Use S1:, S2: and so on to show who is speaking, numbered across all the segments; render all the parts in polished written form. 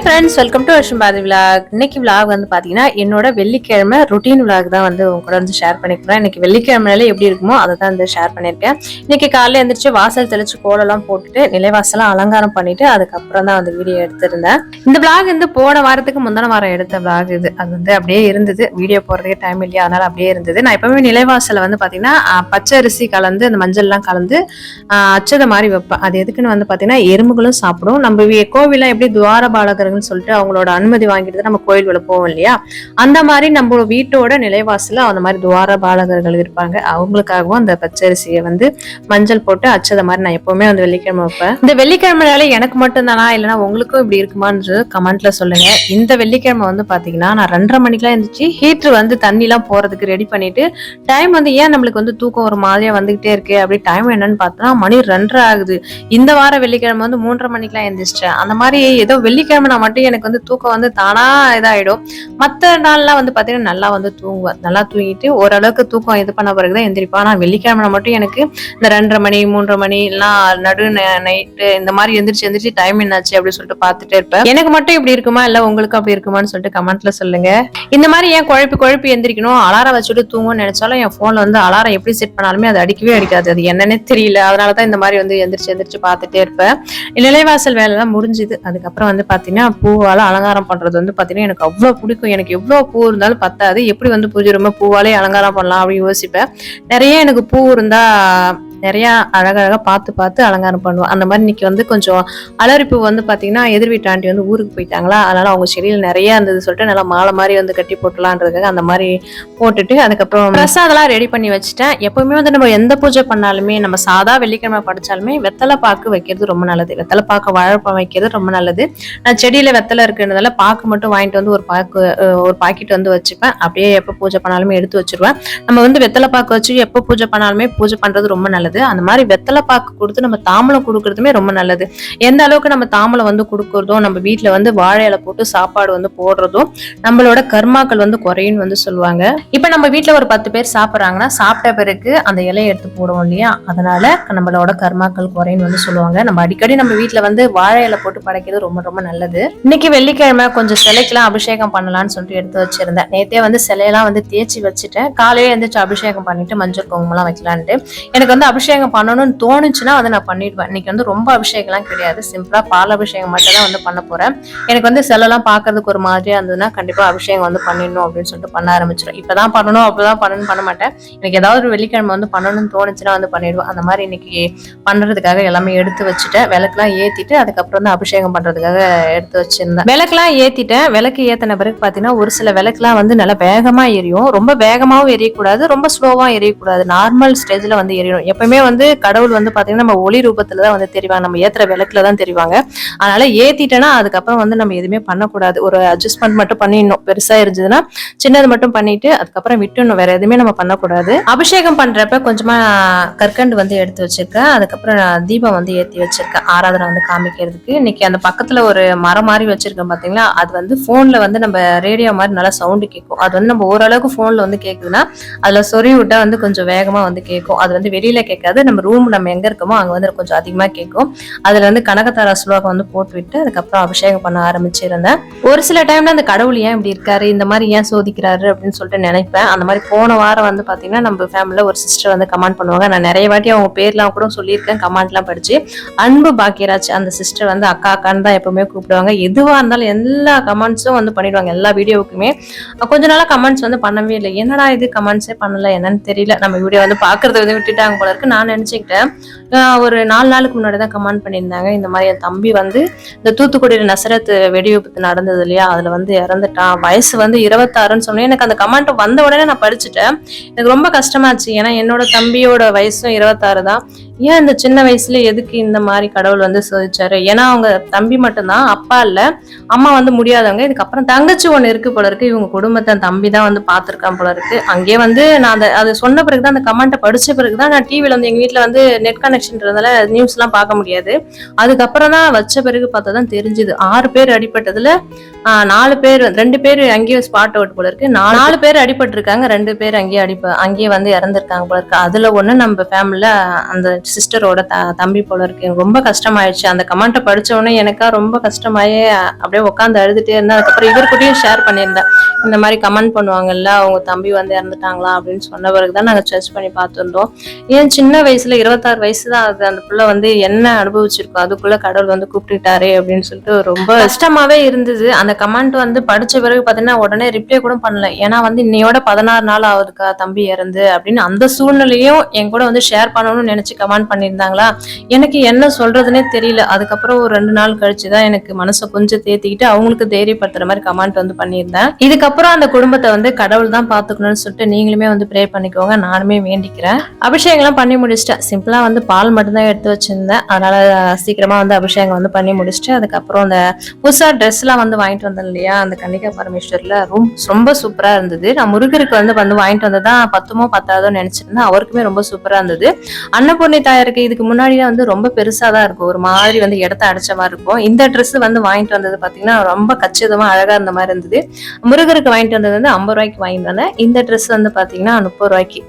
S1: Friends, welcome to அஷ்ம்பாதி vlog. இன்னைக்கு vlog வந்து பாத்தீங்கன்னா என்னோட வெள்ளிக்கிழமை ரொட்டீன் விலாக் தான் வந்து உங்க கூட வந்து ஷேர் பண்ணிக்கிறேன். இன்னைக்கு வெள்ளிக்கிழமையில எப்படி இருக்குமோ அதை தான் வந்து ஷேர் பண்ணியிருக்கேன். இன்னைக்கு காலையில எழுந்திரிச்சு வாசல் தெளிச்சு கோலெல்லாம் போட்டுட்டு நிலைவாசலாம் அலங்காரம் பண்ணிட்டு அதுக்கப்புறம் தான் வந்து வீடியோ எடுத்திருந்தேன். இந்த விலாக் வந்து போன வாரத்துக்கு முந்தின வாரம் எடுத்த விலாக் இது. அது வந்து அப்படியே இருந்தது. வீடியோ போடுறதுக்கு டைம் இல்லையா, அதனால அப்படியே இருந்தது. நான் எப்பவுமே நிலைவாசல வந்து பாத்தீங்கன்னா பச்சை அரிசி கலந்து அந்த மஞ்சள் எல்லாம் கலந்து அச்சதை மாதிரி வைப்பேன். அது எதுக்குன்னு வந்து பாத்தீங்கன்னா எறும்புகளும் சாப்பிடும். நம்ம கோவிலாம் எப்படி துவார பாலகர்கள்னு சொல்லிட்டு அவங்களோட அனுமதி வாங்கிட்டு நம்ம கோயில்களை போவோம் இல்லையா, அந்த மாதிரி நம்ம வீட்டோட நிலைவாசல அந்த மாதிரி துவார பாலகர்கள் இருப்பாங்க. அவங்களுக்காகவும் அந்த பச்சரிசியை வந்து மஞ்சள் போட்டு அச்சத மாதிரி நான் எப்பவுமே வந்து வெள்ளிக்கிழமை வைப்பேன். இந்த வெள்ளிக்கிழமையால எனக்கு மட்டும் தானா இல்லைன்னா உங்களுக்கும் இப்படி இருக்குமான்னு கமெண்ட்ல சொல்லுங்க. இந்த வெள்ளிக்கிழமை வந்து பாத்தீங்கன்னா நான் 2:30 மணிக்கெல்லாம் இருந்துச்சு ஹீட்டர் வந்து தண்ணி எல்லாம் போறதுக்கு ரெடி பண்ணிட்டு டைம் வந்து ஏன் நம்மளுக்கு வந்து தூக்கம் ஒரு மாதிரியா வந்துகிட்டே இருக்கு அப்படி டைம் என்னன்னு பார்த்தா மணி 2:30 ஆகுது. இந்த வாரம் வெள்ளிக்கிழமை வந்து 3:30 மணிக்கெல்லாம் எழுந்திரிச்சிட்டேன். அந்த மாதிரி ஏதோ வெள்ளிக்கிழமை நான் மட்டும் எனக்கு வந்து தூக்கம் வந்து தானா இதாயிடும். மற்ற நாள்லாம் வந்து பாத்தீங்கன்னா நல்லா வந்து தூங்குவேன். நல்லா தூங்கிட்டு ஓரளவுக்கு தூக்கம் இது பண்ண பிறகுதான் எந்திரிப்பேன். ஆனா வெள்ளிக்கிழமை மட்டும் எனக்கு இந்த 2:30 மணி 3:30 மணி எல்லாம் நடு நைட்டு இந்த மாதிரி எந்திரிச்சு டைம் என்னாச்சு அப்படின்னு சொல்லிட்டு பாத்துட்டே இருப்பேன். எனக்கு மட்டும் இப்படி இருக்குமா இல்ல உங்களுக்கு அப்படி இருக்குமான்னு சொல்லிட்டு கமெண்ட்ல சொல்லுங்க. இந்த மாதிரி ஏன் குழப்பி எந்திரிக்கணும், அலாரம் வச்சுட்டு தூங்கும்னு நினைச்சாலும் என் போன்ல வந்து அலாரம் எப்படி செட் பண்ணாலுமே அது அடிக்கவே அடிக்காது. அது என்னன்னே தெரியல. அதனாலதான் இந்த மாதிரி வந்து எந்திரிச்சு பாத்துட்டே இருப்பேன். நிலைவாசல் வேலை எல்லாம் முடிஞ்சுது. அதுக்கப்புறம் வந்து பாத்தீங்கன்னா பூவால அலங்காரம் பண்றது வந்து பாத்தீங்கன்னா எனக்கு அவ்வளவு பிடிக்கும். எனக்கு எவ்வளவு பூ இருந்தாலும் பத்தாது. எப்படி வந்து பூஜை ரொம்ப பூவாலே அலங்காரம் பண்ணலாம் அப்படின்னு யோசிப்பேன். நிறைய எனக்கு பூ இருந்தா நிறைய அழகழகா பார்த்து அலங்காரம் பண்ணுவோம். அந்த மாதிரி இன்னைக்கு வந்து கொஞ்சம் அலரிப்பூ வந்து பாத்தீங்கன்னா எதிர் வீட்டு ஆண்டி வந்து ஊருக்கு போயிட்டாங்களா, அதனால அவங்க செடியில் நிறைய இருந்தது சொல்லிட்டு நல்லா மாலை மாதிரி வந்து கட்டி போட்டலான்றதுக்காக அந்த மாதிரி போட்டுட்டு அதுக்கப்புறம் பிரசாதெல்லாம் ரெடி பண்ணி வச்சுட்டேன். எப்பவுமே வந்து நம்ம எந்த பூஜை பண்ணாலுமே நம்ம சாதா வெள்ளிக்கிழமை படிச்சாலுமே வெத்தலை பாக்கு வைக்கிறது ரொம்ப நல்லது. வெத்தலை பாக்கு வாழைப்பழம் வைக்கிறது ரொம்ப நல்லது. நான் செடியில வெத்தலை இருக்குன்றதால பாக்கு மட்டும் வாங்கிட்டு வந்து ஒரு பாக்கெட் வந்து வச்சுப்பேன். அப்படியே எப்ப பூஜை பண்ணாலுமே எடுத்து வச்சிருவேன். நம்ம வந்து வெத்தலை பாக்கு வச்சு எப்ப பூஜை பண்ணாலுமே பூஜை பண்றது ரொம்ப நல்லது. அந்த மாதிரி வெத்தலை பாக்கு கொடுத்து நம்ம தாம்பலம் கொடுக்கறதுமே ரொம்ப நல்லது. எந்த அளவுக்கு நம்ம தாம்பலம் வந்து கொடுக்கறதோ, நம்ம வீட்டுல வந்து வாழை இலை போட்டு சாப்பாடு வந்து போடுறதும் நம்மளோட கர்மாக்கள் வந்து குறையும் வந்து சொல்லுவாங்க. இப்ப நம்ம வீட்டுல ஒரு 10 பேர் சாப்பிடுறாங்கன்னா சாப்பிட்ட பிறகு அந்த இலையை எடுத்து போடுவோம் இல்லையா, அதனால நம்மளோட கர்மாக்கள் குறையும் வந்து சொல்லுவாங்க. நம்ம அடிக்கடி நம்ம வீட்டுல வந்து வாழை இலை போட்டு படைக்கிறது ரொம்ப ரொம்ப நல்லது. இன்னைக்கு வெள்ளிக்கிழமை கொஞ்சம் சிலைக்கெல்லாம் அபிஷேகம் பண்ணலாம்னு சொல்லிட்டு எடுத்து வச்சிருந்தேன். நேத்தே வந்து சிலையெல்லாம் வந்து தேய்ச்சி வச்சுட்டேன். காலையில எழுந்திரிச்சு அபிஷேகம் பண்ணிட்டு மஞ்சள் குங்குமம் எல்லாம் வைக்கலான்ட்டு எனக்கு வந்து அபிஷேகம் பண்ணணும்னு தோணுச்சுன்னா அதை நான் பண்ணிடுவேன். இன்னைக்கு வந்து ரொம்ப அபிஷேகம்லாம் கிடையாது. சிம்பிளா பால் அபிஷேகம் மட்டும் தான் வந்து பண்ண போறேன். எனக்கு வந்து சிலைலாம் பாக்குறதுக்கு ஒரு மாதிரியா இருந்ததுன்னா கண்டிப்பா அபிஷேகம் வந்து பண்ணிடணும் அப்படின்னு சொல்லிட்டு பண்ண ஆரம்பிச்சிடும். இப்பதான் பண்ணணும் அப்பதான் பண்ணணும் பண்ண மாட்டேன். எனக்கு ஏதாவது ஒரு வெள்ளிக்கிழமை வந்து பண்ணணும்னு தோணுச்சுன்னா வந்து பண்ணிடுவேன். அந்த மாதிரி இன்னைக்கு பண்றதுக்காக எல்லாமே எடுத்து வச்சுட்டேன். விளக்குலாம் ஏத்திட்டு அதுக்கப்புறம் வந்து அபிஷேகம் பண்றதுக்காக எடுத்து வச்சிருந்தேன். விளக்குலாம் ஏத்திட்டேன். விளக்கு ஏத்தின பிறகு பாத்தீங்கன்னா ஒரு சில விளக்குலாம் வந்து நல்லா வேகமா எரியும். ரொம்ப வேகமாவும் எரியக்கூடாது, ரொம்ப ஸ்லோவா எரியக்கூடாது. நார்மல் ஸ்டேஜ்ல வந்து எரியணும். எப்பவுமே வந்து கடவுள் வந்து பாத்தீங்கன்னா நம்ம ஒளி ரூபத்துலதான் வந்து தெரிவாங்க. நம்ம ஏத்துற விளக்குலதான் தெரிவாங்க. அதனால ஏத்திட்டேன்னா அதுக்கப்புறம் வந்து நம்ம எதுவுமே பண்ணக்கூடாது. ஒரு அட்ஜஸ்ட்மெண்ட் மட்டும் பண்ணிடணும். பெருசா இருந்ததுன்னா சின்னது மட்டும் பண்ணிட்டு அதுக்கப்புறம் விட்டுணும். வேற எதுவுமே நம்ம பண்ணக்கூடாது. அபிஷேகம் பண்றப்ப கொஞ்சமா கற்கண்டு வந்து எடுத்து வச்சிருக்கேன். அதுக்கப்புறம் தீபம் வந்து ஏத்தி வச்சிருக்கேன் ஆராதனை வந்து காமிக்கிறதுக்கு. இன்னைக்கு அந்த பக்கத்துல ஒரு மரம் மாதிரி வச்சிருக்கேன் பாத்தீங்களா, அது வந்து போன்ல வந்து நம்ம ரேடியோ மாதிரி நல்லா சவுண்டு கேட்கும். அது வந்து நம்ம ஓரளவுக்கு போன்ல வந்து கேக்குதுன்னா அதுல சொறி விட்டா வந்து கொஞ்சம் வேகமா வந்து கேட்கும். அது வந்து வெளியில கேட்காது, நம்ம ரூம் நம்ம எங்க இருக்கோமோ அங்க வந்து கொஞ்சம் அதிகமா கேட்கும். அதுல வந்து கனகதாரா ஸ்லோகம் வந்து போட்டு விட்டு அதுக்கப்புறம் அபிஷேகம் பண்ண ஆரம்பிச்சிருந்தேன். ஒரு சில டைம்ல அந்த கடவுள் ஏன் இப்படி இருக்காரு, இந்த மாதிரி ஏன் சோதிக்கிறாரு அப்படின்னு சொல்லிட்டு நினைப்பேன். அந்த மாதிரி போன வாரம் வந்து பாத்தீங்கன்னா நம்ம ஃபேமிலில ஒரு சிஸ்டர் வந்து கமெண்ட் பண்ணுவாங்க. நான் நிறைய வாட்டி அவங்க பேர்லாம் கூட சொல்லியிருக்கேன், கமெண்ட் எல்லாம் படிச்சு. அன்பு பாக்கியராஜ் அந்த சிஸ்டர் வந்து அக்கா அக்கான்னு தான் எப்பவுமே கூப்பிடுவாங்க. எதுவா இருந்தாலும் எல்லா கமெண்ட்ஸும் வந்து பண்ணிடுவாங்க. எல்லா வீடியோவுக்குமே கொஞ்ச நாளா கமெண்ட்ஸ் வந்து பண்ணவே இல்லை. என்னடா இது கமெண்ட்ஸே பண்ணல என்னன்னு தெரியல, நம்ம வீடியோ வந்து பாக்குறத வந்து விட்டுட்டாங்க போல இருக்கு நான் நினைச்சுக்கிட்டேன். ஒரு 4 நாளுக்கு முன்னாடி தான் கமெண்ட் பண்ணியிருந்தாங்க. இந்த மாதிரி என் தம்பி வந்து இந்த தூத்துக்குடியில நசரத் வெடிவிபத்து நடந்தது இல்லையா, அதுல வந்து இறந்துட்டான். வயசு வந்து 26ன்னு சொன்னேன். எனக்கு அந்த கமெண்ட் வந்த உடனே நான் படிச்சுட்டேன். எனக்கு ரொம்ப கஷ்டமாச்சு. ஏன்னா என்னோட தம்பியோட வயசும் 26 தான். ஏன் இந்த சின்ன வயசுல எதுக்கு இந்த மாதிரி கடவுள் வந்து சோதிச்சாரு? ஏன்னா அவங்க தம்பி மட்டும்தான், அப்பா இல்ல, அம்மா வந்து முடியாதவங்க. இதுக்கப்புறம் தங்கச்சி ஒண்ணு இருக்கு போல இருக்கு. இவங்க குடும்பத்தை தம்பி தான் வந்து பாத்துருக்கான் போல இருக்கு. அங்கேயே வந்து நான் அதை சொன்ன பிறகுதான் அந்த கமெண்ட்டை படிச்ச பிறகுதான் நான் டிவில வந்து எங்க வீட்டுல வந்து நெட் கனெக்ஷன்றதால நியூஸ் எல்லாம் பார்க்க முடியாது. அதுக்கப்புறம் தான் வச்ச பிறகு பார்த்தாதான் தெரிஞ்சுது. 6 பேர் அடிபட்டதுல 4 பேர் 2 பேர் அங்கேயே ஸ்பாட் அவுட் போல இருக்கு. 4 பேர் அடிபட்டு இருக்காங்க. 2 பேர் அங்கேயே வந்து இறந்திருக்காங்க போல இருக்கு. அதுல ஒண்ணு நம்ம ஃபேமிலில அந்த சிஸ்டரோட தம்பி போல இருக்கு, எனக்கு ரொம்ப கஷ்டமாயிடுச்சு. அந்த கமெண்ட்டை படிச்ச உடனே எனக்கா ரொம்ப கஷ்டமாயே அப்படியே உட்காந்து அழுதுட்டே இருந்தேன். அதுக்கப்புறம் இவர்கிட்டயும் ஷேர் பண்ணியிருந்தேன், இந்த மாதிரி கமெண்ட் பண்ணுவாங்கல்ல, அவங்க தம்பி வந்து இறந்துட்டாங்களா அப்படின்னு சொன்ன பிறகுதான் நாங்கள் சர்ச் பண்ணி பார்த்துருந்தோம். ஏன் சின்ன வயசுல 26 வயசு தான் ஆகுது, அந்த பிள்ளை வந்து என்ன அனுபவிச்சிருக்கோம், அதுக்குள்ள கடவுள் வந்து கூப்பிட்டுட்டாரே அப்படின்னு சொல்லிட்டு ரொம்ப கஷ்டமாவே இருந்தது. அந்த கமெண்ட் வந்து படிச்ச பிறகு பாத்தீங்கன்னா உடனே ரிப்ளை கூட பண்ணல. ஏன்னா வந்து இன்னையோட 16 நாள் ஆகுதுக்கா தம்பி இறந்து அப்படின்னு அந்த சூழ்நிலையும் என் கூட வந்து ஷேர் பண்ணணும்னு நினைச்சு கமெண்ட் பண்ணியிருந்தாங்களா. எனக்கு என்ன சொல்றதுன்னே தெரியல. அதுக்கப்புறம் ஒரு 2 நாள் கழிச்சுதான் எனக்கு மனசை கொஞ்சம் தேத்திக்கிட்டு அவங்களுக்கு தைரியப்படுத்துற மாதிரி கமெண்ட் வந்து பண்ணியிருந்தேன். இதுக்கப்புறம் அந்த குடும்பத்தை வந்து கடவுள் தான் பாத்துக்கணும்னு சொல்லிட்டு நீங்களுமே வந்து ப்ரே பண்ணிக்கோங்க, நானுமே வேண்டிக்கிறேன். அபிஷேகம் எல்லாம் பண்ணி முடிச்சிட்டேன். சிம்பிளா வந்து பால் மட்டும்தான் எடுத்து வச்சிருந்தேன், அதனால சீக்கிரமா வந்து அபிஷேகம் வந்து பண்ணி முடிச்சுட்டு அதுக்கப்புறம் அந்த புதுசா ட்ரெஸ் எல்லாம் வந்து வாங்கிட்டு வந்தேன் இல்லையா, அந்த கன்னிகா பரமேஸ்வர்ல ரொம்ப சூப்பரா இருந்தது. நான் முருகருக்கு வந்து வாங்கிட்டு வந்ததான் 10மோ 10ஆவதோ நினைச்சிருந்தேன். அவருக்குமே ரொம்ப சூப்பரா இருந்தது. அன்னபூர்ணி தாயாருக்கு இதுக்கு முன்னாடியே வந்து ரொம்ப பெருசா தான் இருக்கும், ஒரு மாதிரி வந்து இடத்த அடைச்ச மாதிரி இருக்கும். இந்த ட்ரெஸ் வந்து வாங்கிட்டு வந்தது பாத்தீங்கன்னா ரொம்ப கச்சிதமா அழகா இருந்த மாதிரி இருந்தது. முருகருக்கு வாங்கிட்டு வந்தது வந்து 50 ரூபாய்க்கு வாங்கிட்டு வந்தேன். இந்த ட்ரெஸ் வந்து பாத்தீங்கன்னா 30 ரூபாய்க்கு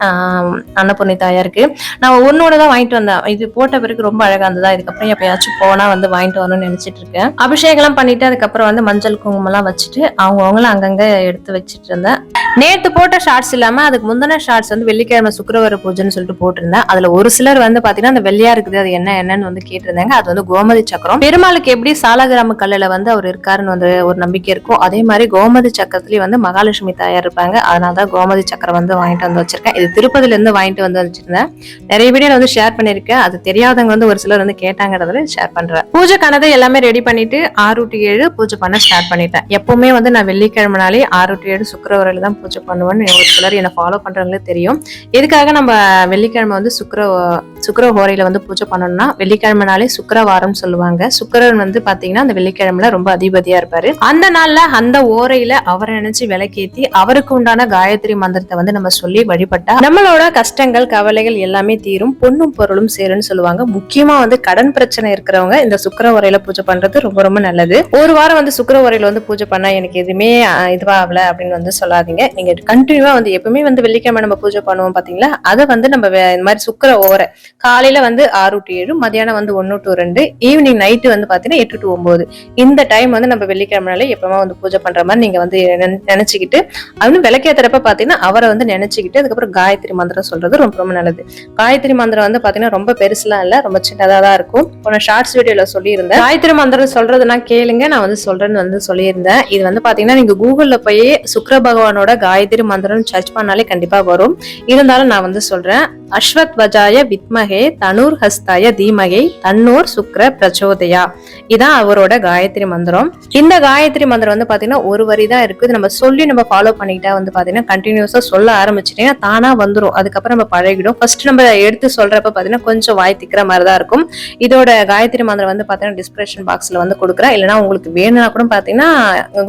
S1: அன்னபூர்ணி தாயாருக்கு. நான் ஒன்னோட தான் வாங்கிட்டு வந்தேன். இது போட்ட பிறகு ரொம்ப அழகா இருந்ததா. இதுக்கப்புறம் எப்பயாச்சும் போனா வந்து வாங்கிட்டு வரணும்னு நினைச்சிட்டு இருக்கேன். அபிஷேகம் எல்லாம் பண்ணிட்டு அதுக்கப்புறம் வந்து மஞ்சள் குங்குமம் எல்லாம் வச்சுட்டு அவங்கவுங்களும் அங்கங்க எடுத்து வச்சுட்டு இருந்தேன். நேத்து போட்ட ஷார்ட்ஸ் இல்லாம அதுக்கு முந்தின ஷார்ட்ஸ் வந்து வெள்ளிக்கிழமை சுக்கிரவார பூஜைன்னு சொல்லிட்டு போட்டிருந்தேன். அதுல ஒரு சிலர் வந்து பாத்தீங்கன்னா அந்த வெள்ளையா இருக்குது அது என்னன்னு வந்து கேட்டிருந்தாங்க. அது வந்து கோமதி சக்கரம். பெருமாளுக்கு எப்படி சாலகிராம கல்லுல வந்து அவர் இருக்காருன்னு வந்து ஒரு நம்பிக்கை இருக்கும், அதே மாதிரி கோமதி சக்கரத்துலயும் வந்து மகாலட்சுமி தாயார் இருப்பாங்க. அதனாலதான் கோமதி சக்கரம் வந்து வாங்கிட்டு வந்து வச்சிருக்கேன். இது திருப்பதில இருந்து வாங்கிட்டு வந்து வச்சிருந்தேன். நிறைய வீடியோல வந்து ஷேர் பண்ணிருக்கேன். அது தெரியாதவங்க வந்து ஒரு சிலர் வந்து கேட்டாங்கிறதுல ஷேர் பண்றேன். பூஜை கணதை எல்லாமே ரெடி பண்ணிட்டு 6 to 7 பூஜை பண்ண ஸ்டார்ட் பண்ணிட்டேன். எப்பவுமே வந்து நான் வெள்ளிக்கிழமை நாளே 6 to 7 சுக்கிரவாரில தான் பூஜை பண்ணுவேன்னு ஒரு சிலர் என்ன ஃபாலோ பண்றவங்களுக்கு தெரியும். எதுக்காக நம்ம வெள்ளிக்கிழமை வந்து சுக்கிர ஹோரையில வந்து பூஜை பண்ணணும்னா, வெள்ளிக்கிழமை நாளே சுக்கிரவாரம் சொல்லுவாங்க. சுக்கிரன் வந்து பாத்தீங்கன்னா அந்த வெள்ளிக்கிழமைல ரொம்ப அதிபதியா இருப்பாரு. அந்த நாள்ல அந்த ஓரையில அவரை நினைச்சு விளக்கேத்தி அவருக்கு உண்டான காயத்ரி மந்திரத்தை வந்து நம்ம சொல்லி வழிபட்டா நம்மளோட கஷ்டங்கள் கவலைகள் எல்லாமே தீரும், பொண்ணும் பொருளும் சேரும்னு சொல்லுவாங்க. முக்கியமா வந்து கடன் பிரச்சனை இருக்கிறவங்க இந்த சுக்கிர ஓரையில பூஜை பண்றது ரொம்ப ரொம்ப நல்லது. ஒரு வாரம் வந்து சுக்கிர ஓரையில வந்து பூஜை பண்ணா எனக்கு எதுவுமே இதுவாகல அப்படின்னு வந்து சொல்லாதீங்க. நீங்க கண்டினியூவா வந்து எப்பவுமே வந்து வெள்ளிக்கிழமை நம்ம பூஜை பண்ணுவோம் பாத்தீங்களா, அதை வந்து நம்ம இந்த மாதிரி சுக்கிர ஓரை காலையில வந்து 6 to 7, மதியானம் வந்து 1 to 2, ஈவினிங் நைட்டு வந்து பாத்தீங்கன்னா 8 to 9. இந்த டைம் வந்து நம்ம வெள்ளிக்கிழமைனால எப்பவுமே வந்து பூஜை பண்ற மாதிரி நீங்க வந்து நினைச்சுக்கிட்டு அவனு விளக்கேத்துறப்ப பாத்தீங்கன்னா அவரை வந்து நினைச்சுக்கிட்டு அதுக்கப்புறம் காயத்ரி மந்திரம் சொல்றது ரொம்ப ரொம்ப நல்லது. காயத்ரி மந்திரம் வந்து பாத்தீங்கன்னா ரொம்ப பெருசுலாம் இல்ல, ரொம்ப சின்னதா தான் இருக்கும். போன ஷார்ட்ஸ் வீடியோல சொல்லியிருந்தேன். காயத்ரி மந்திரம் சொல்றதுன்னா கேளுங்க, நான் வந்து சொல்றேன்னு வந்து சொல்லியிருந்தேன். இது வந்து பாத்தீங்கன்னா நீங்க கூகுள்ல போய் சுக்கிர பகவானோட காயத்ரி மந்திரம் சர்ச் பண்ணாலே கண்டிப்பா வரும். இருந்தாலும் நான் வந்து சொல்றேன். அஸ்வத் வஜாய வித்மகே தனுர் ஹஸ்தாய தீமகே தன்னோர் சுக்ர பிரச்சோதயா, இதான் அவரோட காயத்ரி மந்திரம். இந்த காயத்ரி மந்திரம் வந்து பாத்தீங்கன்னா ஒரு வரி தான் இருக்குது. நம்ம சொல்லி நம்ம ஃபாலோ பண்ணிக்கிட்டா வந்து பாத்தீங்கன்னா கண்டினியூஸா சொல்ல ஆரம்பிச்சிட்டீங்கன்னா தானா வந்துடும். அதுக்கப்புறம் நம்ம பழகிடும். ஃபர்ஸ்ட் நம்ம எடுத்து சொல்றப்ப பாத்தீங்கன்னா கொஞ்சம் வாய் திக்கிற மாதிரி தான் இருக்கும். இதோட காயத்ரி மந்திரம் வந்து பாத்தீங்கன்னா டிஸ்கிரிப்ஷன் பாக்ஸ்ல வந்து கொடுக்குறேன். இல்லைன்னா உங்களுக்கு வேணும்னா கூட பாத்தீங்கன்னா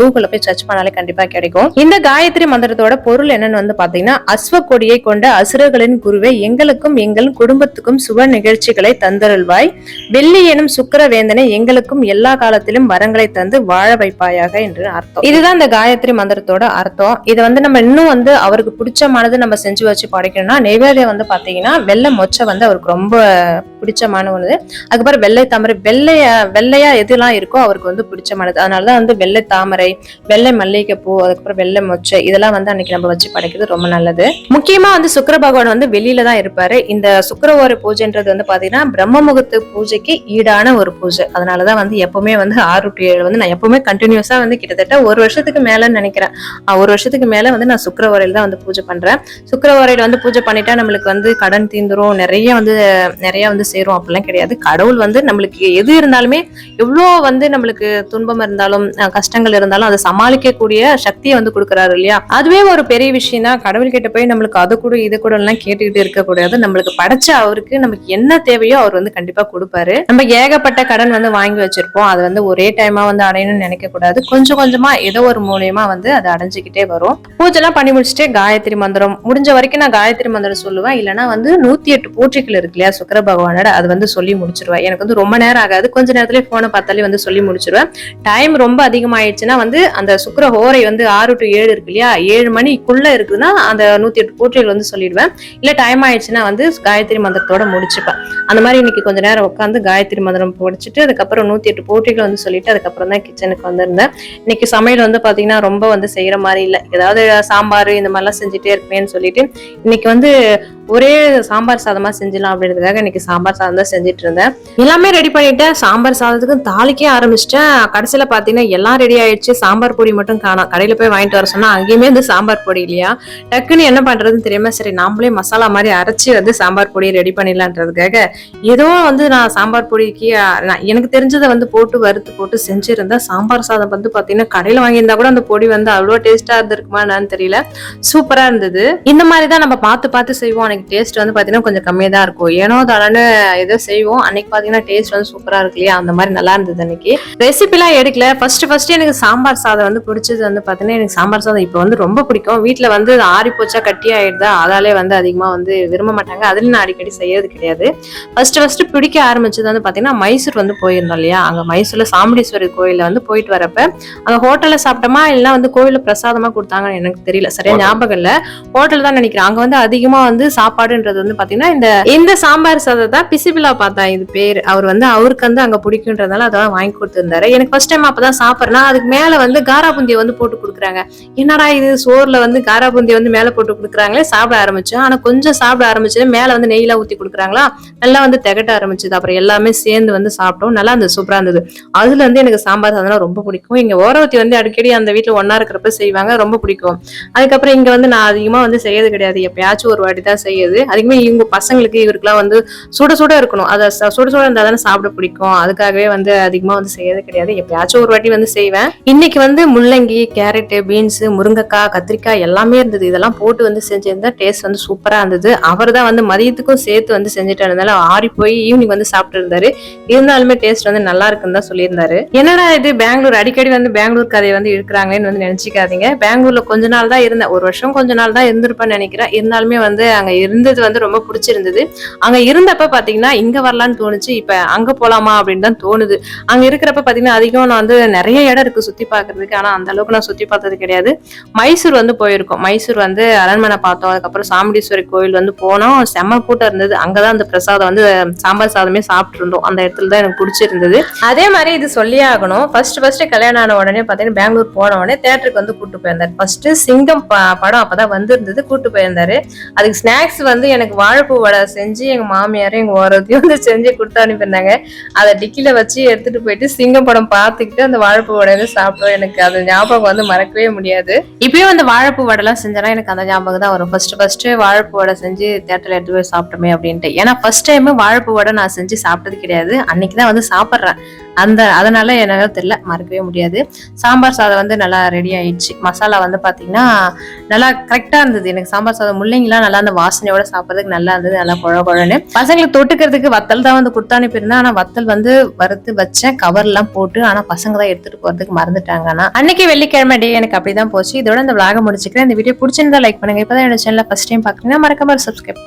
S1: கூகுள்ல போய் சர்ச் பண்ணாலே கண்டிப்பா கிடைக்கும். இந்த காயத்ரி மந்திரத்தோட பொருள் என்னன்னு வந்து பாத்தீங்கன்னா, அஸ்வ கொடியை கொண்ட அசுரர்களின் குருவே எங்களுக்கும் எங்கள் குடும்பத்துக்கும் சுப நிகழ்ச்சிகளை தந்தருள்வாய், வெள்ளி எனும் சுக்கிர வேந்தனை எங்களுக்கும் எல்லா காலத்திலும் வரங்களை தந்து வாழ வைப்பாயாக என்று அர்த்தம். இதுதான் இந்த காயத்ரி மந்திரத்தோட அர்த்தம். இதை வந்து நம்ம இன்னும் வந்து அவருக்கு பிடிச்சமானது நம்ம செஞ்சு வச்சு படைக்கணும்னா, நைவேத்தியம் வந்து பாத்தீங்கன்னா வெள்ளை மொச்சை வந்து அவருக்கு ரொம்ப பிடிச்சமான ஒண்ணு. அதுக்கப்புறம் வெள்ளை தாமரை, வெள்ளையா எதுலாம் இருக்கோ அவருக்கு வந்து பிடிச்சமானது. அதனாலதான் வந்து வெள்ளை தாமரை, வெள்ளை மல்லிகை பூ, அதுக்கப்புறம் வெள்ளை மொச்சை இதெல்லாம் வந்து அன்னைக்கு நம்ம வச்சு படைக்கிறது ரொம்ப நல்லது. முக்கியமா வந்து சுக்கிர பகவான் வந்து வெளியில தான் இருப்பாரு. இந்த சுக்கிரவார பூஜைன்றது வந்து பாத்தீங்கன்னா பிரம்ம முகூர்த்த பூஜைக்கு ஈடான ஒரு பூஜை. அதனாலதான் வந்து எப்பவுமே வந்து 6 to 7 வந்து நான் எப்பவுமே கண்டினியூஸா வந்து கிட்டத்தட்ட ஒரு வருஷத்துக்கு மேலன்னு நினைக்கிறேன். ஒரு வருஷத்துக்கு மேல வந்து நான் சுக்கிரவாரையில தான் வந்து பூஜை பண்றேன். சுக்கிரவாரையில வந்து பூஜை பண்ணிட்டா நம்மளுக்கு வந்து கடன் தீந்துரும், நிறைய வந்து சேரும் அப்படிலாம் கிடையாது. கடவுள் வந்து நம்மளுக்கு எது இருந்தாலுமே எவ்வளோ வந்து நம்மளுக்கு துன்பம் இருந்தாலும் கஷ்டங்கள் இருந்தாலும் அதை சமாளிக்க கூடிய சக்தியை வந்து கொடுக்குறாரு இல்லையா, அதுவே ஒரு பெரிய விஷயம் தான். கடவுள் கிட்ட போய் நம்மளுக்கு அது கூட இது கூட எல்லாம் கேட்டுக்கிட்டு இருக்க கூடாது. நம்மளுக்கு படைச்ச அவருக்கு நமக்கு என்ன தேவையோ அவர் வந்து கண்டிப்பா கொடுப்பாரு. நம்ம ஏகப்பட்ட கடன் வந்து வாங்கி வச்சிருப்போம், அது வந்து ஒரே டைமா வந்து அடையணும்னு நினைக்க கூடாது. கொஞ்சம் கொஞ்சமா ஏதோ ஒரு மூலியமா வந்து அதை அடைஞ்சுக்கிட்டே வரும். பூஜை எல்லாம் பண்ணி முடிச்சுட்டு காயத்ரி மந்திரம் முடிஞ்ச வரைக்கும் நான் காயத்ரி மந்திரம் சொல்லுவேன். இல்லைன்னா வந்து 108 போற்றிகள் இருக்கு இல்லையா சுக்கிர பகவானோட, அது வந்து சொல்லி முடிச்சிருவேன். எனக்கு வந்து ரொம்ப நேரம் ஆகாது, கொஞ்ச நேரத்துல போனை பார்த்தாலே வந்து சொல்லி முடிச்சிருவேன். டைம் ரொம்ப அதிகமாயிடுச்சுன்னா வந்து அந்த சுக்கிர ஹோரை வந்து 6 to 7 இருக்கு இல்லையா, 7 மணிக்குள்ள இருக்குதுன்னா அந்த 108 போற்றிகள் வந்து சொல்லிடுவேன். இல்ல டைம் ஆயிடுச்சுன்னா வந்து காயத்ரி மந்திரத்தோட முடிச்சுப்பேன். அந்த மாதிரி இன்னைக்கு கொஞ்ச நேரம் உட்காந்து காயத்ரி மந்திரம் படிச்சுட்டு அதுக்கப்புறம் 108 போற்றிகள் வந்து சொல்லிட்டு அதுக்கப்புறம் தான் கிச்சனுக்கு வந்திருந்தேன். இன்னைக்கு சமையல் வந்து பாத்தீங்கன்னா ரொம்ப வந்து செய்யற மாதிரி இல்லை, ஏதாவது சாம்பார் இந்த மாதிரிலாம் செஞ்சுட்டே இருப்பேன்னு சொல்லிட்டு இன்னைக்கு வந்து ஒரே சாம்பார் சாதமா செஞ்சிடலாம் அப்படின்றதுக்காக இன்னைக்கு சாம்பார் சாதம் தான் செஞ்சுட்டு இருந்தேன். எல்லாமே ரெடி பண்ணிட்டேன். சாம்பார் சாதத்துக்கு தாளிக்கே ஆரம்பிச்சிட்டேன். கடைசியில பாத்தீங்கன்னா எல்லாம் ரெடி ஆயிடுச்சு, சாம்பார் பொடி மட்டும் காணோம். கடையில போய் வாங்கிட்டு வர சொன்னா அங்கேயுமே வந்து சாம்பார் பொடி இல்லையா. டக்குன்னு என்ன பண்றதுன்னு தெரியாம சரி நாமளே மசாலா மாதிரி அரைச்சி வந்து சாம்பார் பொடி ரெடி பண்ணிடலான்றதுக்காக ஏதோ வந்து நான் சாம்பார் பொடிக்கு எனக்கு தெரிஞ்சதை வந்து போட்டு வறுத்து போட்டு செஞ்சிருந்தேன். சாம்பார் சாதம் வந்து பாத்தீங்கன்னா கடையில வாங்கியிருந்தா கூட அந்த பொடி வந்து அவ்வளோ டேஸ்டா இருந்திருக்குமா என்னன்னு தெரியல, சூப்பரா இருந்தது. இந்த மாதிரிதான் நம்ம பார்த்து பார்த்து செய்வோம். டேஸ்ட் வந்து பாத்தீங்கன்னா கொஞ்சம் கம்மியா தான் இருக்கும், ஏனோ தானே ஏதோ செய்வோம். அன்னைக்கு பாத்தீங்கன்னா டேஸ்ட் வந்து சூப்பரா இருக்கு இல்லையா, அந்த மாதிரி நல்லா இருந்தது. அன்னைக்கு ரெசிபி எல்லாம் எடுக்கல. ஃபர்ஸ்ட் எனக்கு சாம்பார் சாதம் வந்து பிடிச்சது வந்து பாத்தீங்கன்னா எனக்கு சாம்பார் சாதம் இப்போ வந்து ரொம்ப பிடிக்கும். வீட்டுல வந்து ஆறி போச்சா கட்டி ஆயிடுதா, அதாலே வந்து அதிகமா வந்து விரும்ப மாட்டாங்க. அதுல நான் அடிக்கடி செய்யறது கிடையாது. ஃபர்ஸ்ட் பிடிக்க ஆரம்பிச்சது வந்து பாத்தீங்கன்னா மைசூர் வந்து போயிருந்தோம் இல்லையா. அங்க மைசூர்ல சாமுண்டீஸ்வரர் கோயில வந்து போயிட்டு வரப்ப அங்க ஹோட்டல்ல சாப்பிட்டோமா இல்லைன்னா வந்து கோயில பிரசாதமா கொடுத்தாங்கன்னு எனக்கு தெரியல, சரியா ஞாபகம் இல்ல. ஹோட்டல் தான் நினைக்கிறேன். அங்க வந்து அதிகமா வந்து சாப்பாடுன்றது வந்து பாத்தீங்கன்னா இந்த சாம்பார் சாதம் தான் பிசிபிலா பார்த்தா இது பேரு. அவர் வந்து அவருக்கு வந்து அங்க பிடிக்கும்ன்றதால அதான் வாங்கி கொடுத்திருந்தாரு. எனக்கு ஃபர்ஸ்ட் டைம் அப்பதான் சாப்பிட்றேன்னா அதுக்கு மேல வந்து காரா பூந்தியை வந்து போட்டு கொடுக்குறாங்க. என்னடா இது சோறுல வந்து காரா பூந்தியை வந்து மேல போட்டு கொடுக்குறாங்களே, சாப்பிட ஆரம்பிச்சோம். ஆனா கொஞ்சம் சாப்பிட ஆரம்பிச்சது மேல வந்து நெய்லாம் ஊத்தி கொடுக்குறாங்களா, நல்லா வந்து திகட்ட ஆரம்பிச்சது. அப்புறம் எல்லாமே சேர்ந்து வந்து சாப்பிட்டோம். நல்லா இருந்தது, சூப்பரா இருந்தது. அதுல இருந்து எனக்கு சாம்பார் சாதம் ரொம்ப பிடிக்கும். இங்க ஓரவத்தி வந்து அடிக்கடி அந்த வீட்டுல ஒன்னா இருக்கிறப்ப செய்வாங்க, ரொம்ப பிடிக்கும். அதுக்கப்புறம் இங்க வந்து நான் அதிகமா வந்து செய்யறது கிடையாது, எப்பயாச்சும் ஒரு வாட்டி தான் செய்யுது. அதுக்குமே இவங்க பசங்களுக்கு இவருக்குலாம் வந்து சுட சுட இருக்கணும், அதை சுட சுட இருந்தா தானே சாப்பிட பிடிக்கும். அதுக்காகவே வந்து அதிகமா வந்து செய்யறது கிடையாது, எப்பயாச்சும் ஒரு வாட்டி வந்து செய்வேன். இன்னைக்கு வந்து முள்ளங்கி, கேரட்டு, பீன்ஸ், முருங்கைக்காய், கத்திரிக்காய் எல்லாமே இருந்தது. இதெல்லாம் போட்டு வந்து செஞ்சிருந்தா டேஸ்ட் வந்து சூப்பரா இருந்தது. அவர் தான் வந்து மதியத்துக்கும் சேர்த்து வந்து செஞ்சுட்டு இருந்ததால ஆறி போய் ஈவினிங் வந்து சாப்பிட்டு இருந்தாரு. இருந்தாலுமே டேஸ்ட் வந்து நல்லா இருக்குன்னு தான் சொல்லியிருந்தாரு. என்னடா இது பெங்களூர் அடிக்கடி வந்து பெங்களூர் கதையை வந்து இருக்கிறாங்கன்னு வந்து நினைச்சிக்காதீங்க. பெங்களூர்ல கொஞ்ச நாள் தான் இருந்தேன், ஒரு வருஷம் கொஞ்ச நாள் தான் இருந்திருப்பேன்னு நினைக்கிறேன். இருந்தாலுமே வந்து அங்க இருந்தது வந்து ரொம்ப பிடிச்சிருந்தது. அங்க இருந்தப்ப பாத்தீங்கன்னா இங்க வரலான்னு தோணுச்சு, இப்ப அங்க போலாமா அப்படின்னு தான் தோணுது. அங்க இருக்கிறப்ப பாத்தீங்கன்னா அதிகம் நான் வந்து நிறைய இடம் இருக்கு சுத்தி பாக்குறதுக்கு, ஆனா அந்த அளவுக்கு நான் சுத்தி பார்த்தது கிடையாது. மைசூர் வந்து போயிருக்கோம். மைசூர் வந்து அரண்மனை பார்த்தோம். அதுக்கப்புறம் சாமுண்டீஸ்வரி கோயில் வந்து போனோம். செம்ம கூட்டம் இருந்தது. அங்கதான் அந்த பிரசாதம் வந்து சாம்பார் சாதமே சாப்பிட்டு இருந்தோம். அந்த இடத்துல தான் எனக்கு பிடிச்சிருந்தது. அதே மாதிரி இது சொல்லியே ஆகணும், ஃபர்ஸ்ட் கல்யாணம் ஆன உடனே பாத்தீங்கன்னா பெங்களூர் போன உடனே தியேட்டருக்கு வந்து கூட்டு போயிருந்தாரு. ஃபர்ஸ்ட் சிங்கம் படம் அப்பதான் வந்திருந்தது, கூட்டு போயிருந்தாரு. அதுக்கு ஸ்நாக்ஸ் வந்து எனக்கு வாழைப்பூ வடை செஞ்சு எங்க மாமியாரும் எங்க ஓரத்தையும் வந்து செஞ்சு கொடுத்து அனுப்பியிருந்தாங்க. அதை டிக்கில வச்சு எடுத்துட்டு போயிட்டு சிங்கம் படம் பார்த்துக்கிட்டு அந்த வாழைப்பூ வடையில சாப்பிட்டோம். எனக்கு அது ஞாபகம் வந்து மறக்கவே முடியாது. இப்பயும் அந்த வாழைப்பூ வடை எல்லாம் செஞ்சேன்னா எனக்கு அந்த ஞாபகம் தான் வரும். ஃபர்ஸ்ட் வாழைப்பூ வடை செஞ்சு தியேட்டர்ல எடுத்து போய் சாப்பிட்டோமே அப்படின்ட்டு. ஏன்னா ஃபர்ஸ்ட் டைம் வாழைப்பூ வடை நான் செஞ்சு சாப்பிட்டது கிடையாது, அன்னைக்குதான் வந்து சாப்பிட்றேன். அதனால எனக்கு தெரியல, மறக்கவே முடியாது. சாம்பார் சாதம் வந்து நல்லா ரெடி ஆயிடுச்சு. மசாலா வந்து பாத்தீங்கன்னா நல்லா கரெக்டா இருந்தது. எனக்கு சாம்பார் சாதம் முள்ளங்கிலாம் நல்லா அந்த வாசனையோட சாப்பிட்றதுக்கு நல்லா இருந்தது, நல்லா குழன்னு. பசங்களுக்கு தொட்டுக்கிறதுக்கு வத்தல் தான் வந்து கொடுத்து அனுப்பியிருந்தேன். ஆனா வத்தல் வந்து வறுத்து வச்சேன், கவர் எல்லாம் போட்டு. ஆனா பசங்க தான் எடுத்துட்டு போறதுக்கு மறந்துட்டாங்க. ஆனா அன்னைக்கு வெள்ளிக்கிழமை டே எனக்கு அப்படிதான் போச்சு. இதோட இந்த விளாக முடிச்சுக்கிறேன். இந்த வீடியோ பிடிச்சிருந்தா லைக் பண்ணுங்க. இப்பதான் என்னோட சேனலை ஃபர்ஸ்ட் டைம் பாக்குறீங்கன்னா மறக்காம சப்ஸ்கிரைப்